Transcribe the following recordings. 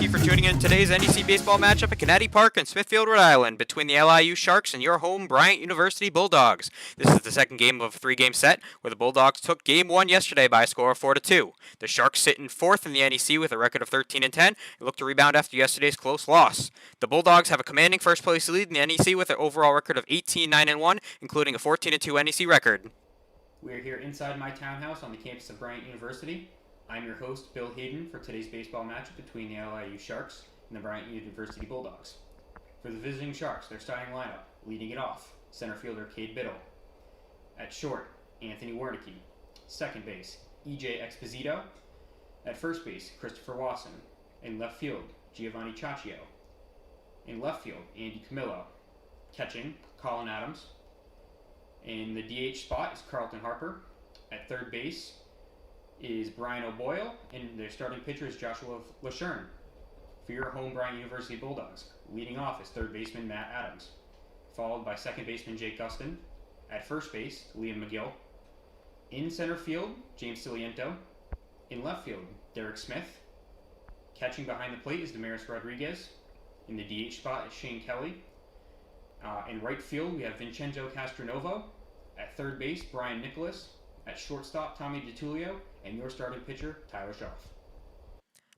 you for tuning in to today's NEC baseball matchup at Kennedy Park in Smithfield, Rhode Island, between the LIU Sharks and your home Bryant University Bulldogs. This is the second game of a three-game set, where the Bulldogs took Game 1 yesterday by a score of 4-2. The Sharks sit in fourth in the NEC with a record of 13-10 and look to rebound after yesterday's close loss. The Bulldogs have a commanding first-place lead in the NEC with an overall record of 18-9-1, including a 14-2 NEC record. We're here inside my townhouse on the campus of Bryant University. I'm your host, Bill Hayden, for today's baseball matchup between the LIU Sharks and the Bryant University Bulldogs. For the visiting Sharks, their starting lineup, leading it off, center fielder Cade Biddle. At short, Anthony Wernicke. Second base, E.J. Exposito. At first base, Christopher Wasson. In left field, Giovanni Ciaccio. In left field, Andy Camillo. Catching, Colin Adams. In the DH spot is Carlton Harper. At third base is Brian O'Boyle, and their starting pitcher is Joshua Lashern. For your home Bryant University Bulldogs, leading off is third baseman Matt Adams, followed by second baseman Jake Gustin. At first base, Liam McGill. In center field, James Ciliento. In left field, Derek Smith. Catching behind the plate is Damaris Rodriguez. In the DH spot is Shane Kelly. In right field, we have Vincenzo Castronovo. At third base, Brian Nicholas. At shortstop, Tommy DiTullio. And your starting pitcher, Tyler Schaff.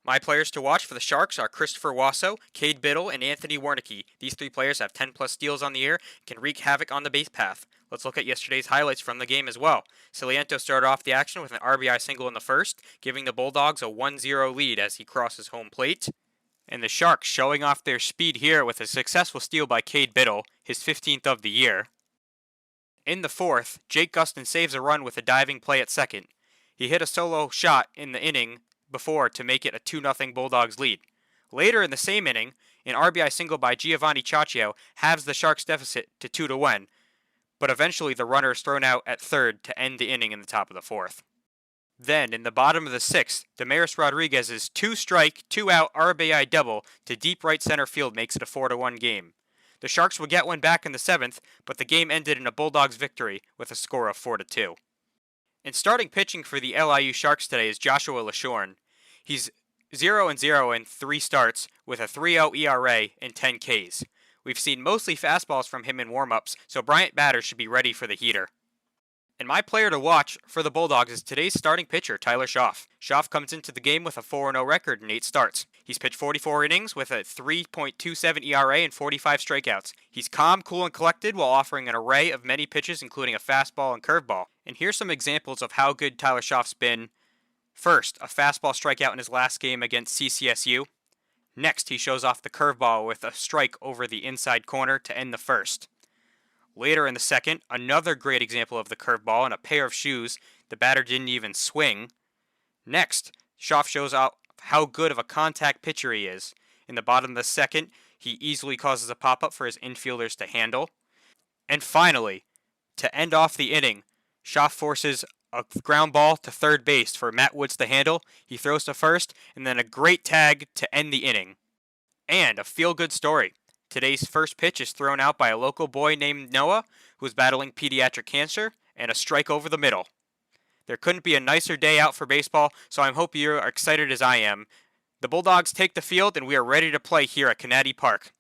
My players to watch for the Sharks are Christopher Wasso, Cade Biddle, and Anthony Wernicke. These three players have 10-plus steals on the year and can wreak havoc on the base path. Let's look at yesterday's highlights from the game as well. Ciliento started off the action with an RBI single in the first, giving the Bulldogs a 1-0 lead as he crosses home plate. And the Sharks showing off their speed here with a successful steal by Cade Biddle, his 15th of the year. In the fourth, Jake Gustin saves a run with a diving play at second. He hit a solo shot in the inning before to make it a 2-0 Bulldogs lead. Later in the same inning, an RBI single by Giovanni Ciaccio halves the Sharks' deficit to 2-1, but eventually the runner is thrown out at third to end the inning in the top of the fourth. Then, in the bottom of the sixth, Damaris Rodriguez's 2-strike, 2-out RBI double to deep right center field makes it a 4-1 game. The Sharks would get one back in the seventh, but the game ended in a Bulldogs victory with a score of 4-2. And starting pitching for the LIU Sharks today is Joshua Lashorn. He's 0-0 in 3 starts with a 3.0 ERA and 10 Ks. We've seen mostly fastballs from him in warm-ups, so Bryant batters should be ready for the heater. And my player to watch for the Bulldogs is today's starting pitcher, Tyler Schaff. Schaff comes into the game with a 4-0 record in 8 starts. He's pitched 44 innings with a 3.27 ERA and 45 strikeouts. He's calm, cool, and collected while offering an array of many pitches, including a fastball and curveball. And here's some examples of how good Tyler Schaff's been. First, a fastball strikeout in his last game against CCSU. Next, he shows off the curveball with a strike over the inside corner to end the first. Later in the second, another great example of the curveball and a pair of shoes the batter didn't even swing. Next, Schaff shows out how good of a contact pitcher he is. In the bottom of the second, he easily causes a pop-up for his infielders to handle. And finally, to end off the inning, Schaff forces a ground ball to third base for Matt Woods to handle. He throws to first, and then a great tag to end the inning. And a feel-good story. Today's first pitch is thrown out by a local boy named Noah, who is battling pediatric cancer, and a strike over the middle. There couldn't be a nicer day out for baseball, so I hope you're excited as I am. The Bulldogs take the field, and we are ready to play here at Kennedy Park.